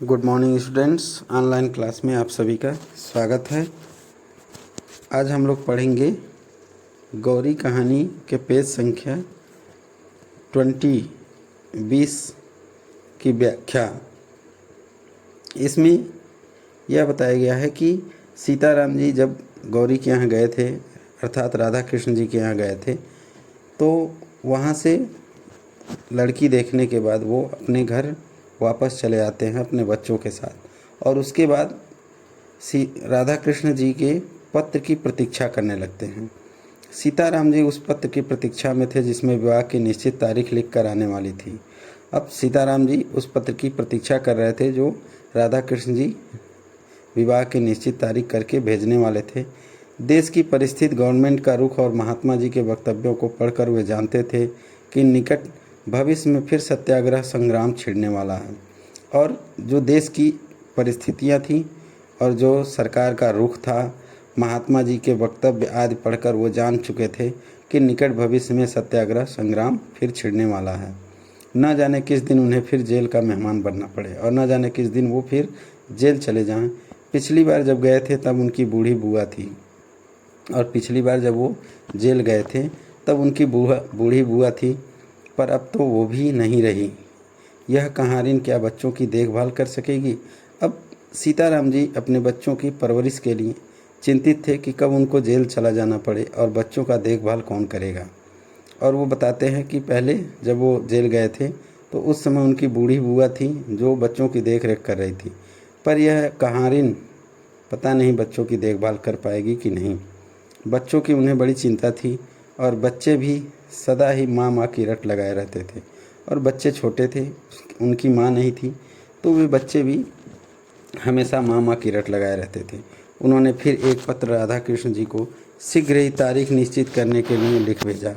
Good morning students, online class में आप सभी का स्वागत है। आज हम लोग पढ़ेंगे गौरी कहानी के पेज संख्या 20 की व्याख्या। इसमें यह बताया गया है कि सीताराम जी जब गौरी के यहाँ गए थे, अर्थात राधा कृष्ण जी के यहाँ गए थे, तो वहाँ से लड़की देखने के बाद वो अपने घर वापस चले आते हैं अपने बच्चों के साथ, और उसके बाद राधा कृष्ण जी के पत्र की प्रतीक्षा करने लगते हैं। सीताराम जी उस पत्र की प्रतीक्षा में थे जिसमें विवाह की निश्चित तारीख लिख कर आने वाली थी। अब सीताराम जी उस पत्र की प्रतीक्षा कर रहे थे जो राधा कृष्ण जी विवाह की निश्चित तारीख करके भेजने वाले थे। देश की परिस्थिति, गवर्नमेंट का रुख और महात्मा जी के वक्तव्यों को पढ़कर वे जानते थे कि निकट भविष्य में फिर सत्याग्रह संग्राम छिड़ने वाला है। और जो देश की परिस्थितियां थी और जो सरकार का रुख था, महात्मा जी के वक्तव्य आदि पढ़कर वो जान चुके थे कि निकट भविष्य में सत्याग्रह संग्राम फिर छिड़ने वाला है। न जाने किस दिन उन्हें फिर जेल का मेहमान बनना पड़े और न जाने किस दिन वो फिर जेल चले जाएं। पिछली बार जब गए थे तब उनकी बूढ़ी बुआ थी, और पिछली बार जब वो जेल गए थे तब उनकी बूढ़ी बुआ थी, पर अब तो वो भी नहीं रही। यह कहारिन क्या बच्चों की देखभाल कर सकेगी? अब सीताराम जी अपने बच्चों की परवरिश के लिए चिंतित थे कि कब उनको जेल चला जाना पड़े और बच्चों का देखभाल कौन करेगा। और वो बताते हैं कि पहले जब वो जेल गए थे तो उस समय उनकी बूढ़ी बुआ थी जो बच्चों की देख रेख कर रही थी, पर यह कहारिन पता नहीं बच्चों की देखभाल कर पाएगी कि नहीं। बच्चों की उन्हें बड़ी चिंता थी और बच्चे भी सदा ही माँ माँ की रट लगाए रहते थे, और बच्चे छोटे थे, उनकी माँ नहीं थी, तो वे बच्चे भी हमेशा माँ माँ की रट लगाए रहते थे। उन्होंने फिर एक पत्र राधा कृष्ण जी को शीघ्र ही तारीख निश्चित करने के लिए लिख भेजा,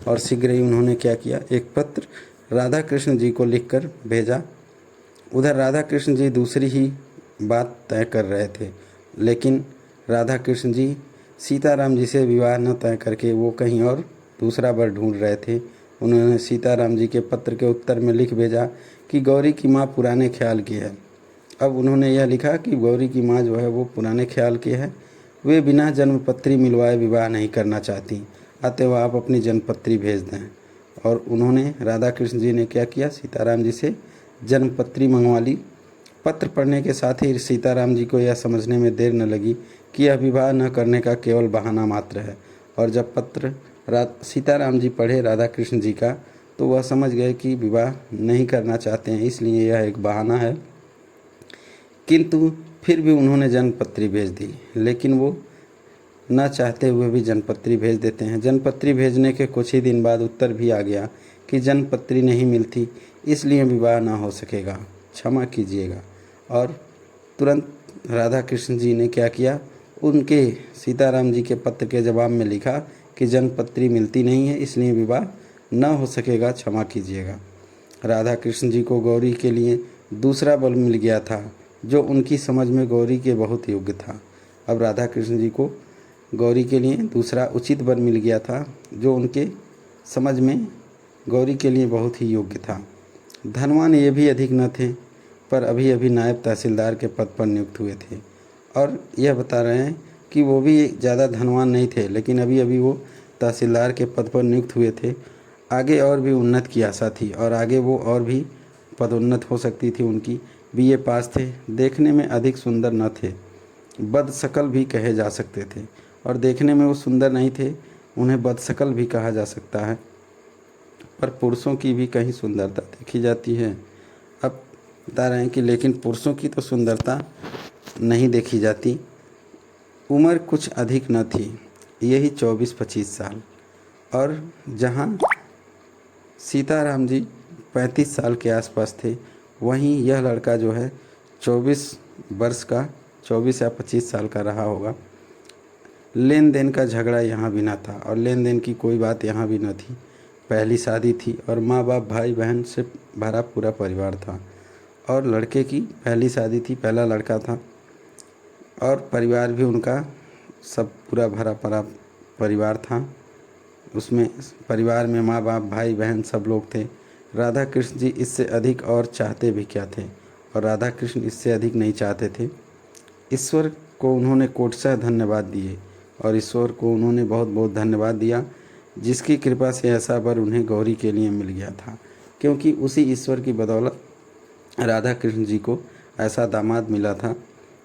और शीघ्र ही उन्होंने क्या किया, एक पत्र राधा कृष्ण जी को लिखकर भेजा। उधर राधा कृष्ण जी दूसरी ही बात तय कर रहे थे, लेकिन राधा कृष्ण जी सीताराम जी से विवाह न तय करके वो कहीं और दूसरा वर ढूंढ रहे थे। उन्होंने सीताराम जी के पत्र के उत्तर में लिख भेजा कि गौरी की माँ पुराने ख्याल की है। अब उन्होंने यह लिखा कि गौरी की माँ जो है वो पुराने ख्याल की है, वे बिना जन्मपत्री मिलवाए विवाह नहीं करना चाहती, अतएव आप अपनी जन्मपत्री भेज दें। और उन्होंने राधा कृष्ण जी ने क्या किया, सीताराम जी से जन्मपत्री मंगवा ली। पत्र पढ़ने के साथ ही सीताराम जी को यह समझने में देर न लगी कि यह विवाह न करने का केवल बहाना मात्र है, और जब पत्र सीताराम जी पढ़े राधा कृष्ण जी का तो वह समझ गए कि विवाह नहीं करना चाहते हैं, इसलिए यह एक बहाना है। किंतु फिर भी उन्होंने जन्मपत्री भेज दी, लेकिन वो न चाहते हुए भी जन्मपत्री भेज देते हैं। जन्मपत्री भेजने के कुछ ही दिन बाद उत्तर भी आ गया कि जन्मपत्री नहीं मिलती, इसलिए विवाह ना हो सकेगा, क्षमा कीजिएगा। और तुरंत राधा कृष्ण जी ने क्या किया, उनके सीताराम जी के पत्र के जवाब में लिखा कि जन्मपत्री मिलती नहीं है, इसलिए विवाह न हो सकेगा, क्षमा कीजिएगा। राधा कृष्ण जी को गौरी के लिए दूसरा बल मिल गया था जो उनकी समझ में गौरी के बहुत योग्य था। अब राधा कृष्ण जी को गौरी के लिए दूसरा उचित वर मिल गया था जो उनके समझ में गौरी के लिए बहुत ही योग्य था। धनवान ये भी अधिक न थे, पर अभी अभी नायब तहसीलदार के पद पर नियुक्त हुए थे, और यह बता रहे हैं कि वो भी ज़्यादा धनवान नहीं थे, लेकिन अभी अभी वो तहसीलदार के पद पर नियुक्त हुए थे। आगे और भी उन्नत की आशा थी, और आगे वो और भी पदोन्नत हो सकती थी। उनकी बीए पास थे, देखने में अधिक सुंदर न थे, बदशक्ल भी कहे जा सकते थे, और देखने में वो सुंदर नहीं थे, उन्हें बदशक्ल भी कहा जा सकता है, पर पुरुषों की भी कहीं सुंदरता देखी जाती है। अब बता रहे हैं कि लेकिन पुरुषों की तो सुंदरता नहीं देखी जाती। उम्र कुछ अधिक न थी, यही 24-25 साल, और जहाँ सीताराम जी 35 साल के आसपास थे, वहीं यह लड़का जो है 24 वर्ष का, 24 या 25 साल का रहा होगा। लेन देन का झगड़ा यहाँ भी ना था, और लेन देन की कोई बात यहाँ भी न थी। पहली शादी थी और माँ बाप भाई बहन से भरा पूरा परिवार था, और लड़के की पहली शादी थी, पहला लड़का था, और परिवार भी उनका सब पूरा भरा पड़ा परिवार था। उसमें परिवार में माँ बाप भाई बहन सब लोग थे। राधा कृष्ण जी इससे अधिक और चाहते भी क्या थे, और राधा कृष्ण इससे अधिक नहीं चाहते थे। ईश्वर को उन्होंने कोटशः धन्यवाद दिए और ईश्वर को उन्होंने बहुत बहुत धन्यवाद दिया, जिसकी कृपा से ऐसा वर उन्हें गौरी के लिए मिल गया था। क्योंकि उसी ईश्वर की बदौलत राधा कृष्ण जी को ऐसा दामाद मिला था।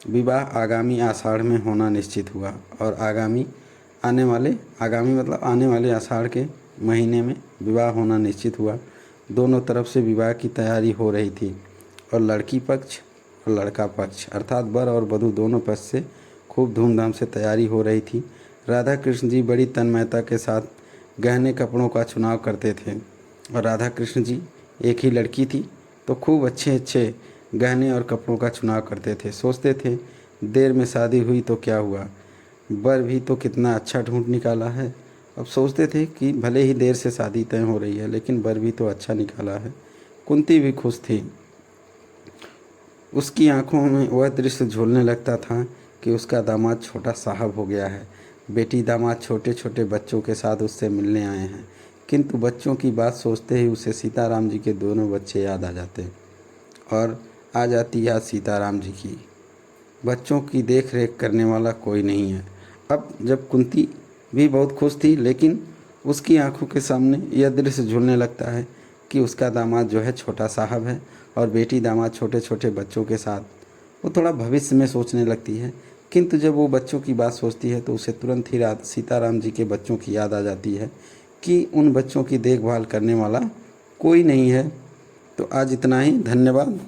विवाह आगामी आषाढ़ में होना निश्चित हुआ और आगामी मतलब आने वाले आषाढ़ के महीने में विवाह होना निश्चित हुआ। दोनों तरफ से विवाह की तैयारी हो रही थी और लड़की पक्ष और लड़का पक्ष अर्थात वर और वधू दोनों पक्ष से खूब धूमधाम से तैयारी हो रही थी। राधा कृष्ण जी बड़ी तन्मयता के साथ गहने कपड़ों का चुनाव करते थे और राधा कृष्ण जी एक ही लड़की थी तो खूब अच्छे अच्छे गहने और कपड़ों का चुनाव करते थे। सोचते थे देर में शादी हुई तो क्या हुआ, वर भी तो कितना अच्छा ढूंढ निकाला है। अब सोचते थे कि भले ही देर से शादी तय हो रही है लेकिन वर भी तो अच्छा निकाला है। कुंती भी खुश थी। उसकी आंखों में वह दृश्य झूलने लगता था कि उसका दामाद छोटा साहब हो गया है। बेटी दामाद छोटे छोटे बच्चों के साथ उससे मिलने आए हैं, किंतु बच्चों की बात सोचते ही उसे सीताराम जी के दोनों बच्चे याद आ जाते और आ जाती याद सीताराम जी की। बच्चों की देख रेख करने वाला कोई नहीं है। अब जब कुंती भी बहुत खुश थी लेकिन उसकी आंखों के सामने यह दृश्य झूलने लगता है कि उसका दामाद जो है छोटा साहब है और बेटी दामाद छोटे छोटे बच्चों के साथ। वो थोड़ा भविष्य में सोचने लगती है, किंतु जब वो बच्चों की बात सोचती है तो उसे तुरंत ही सीताराम जी के बच्चों की याद आ जाती है कि उन बच्चों की देखभाल करने वाला कोई नहीं है। तो आज इतना ही, धन्यवाद।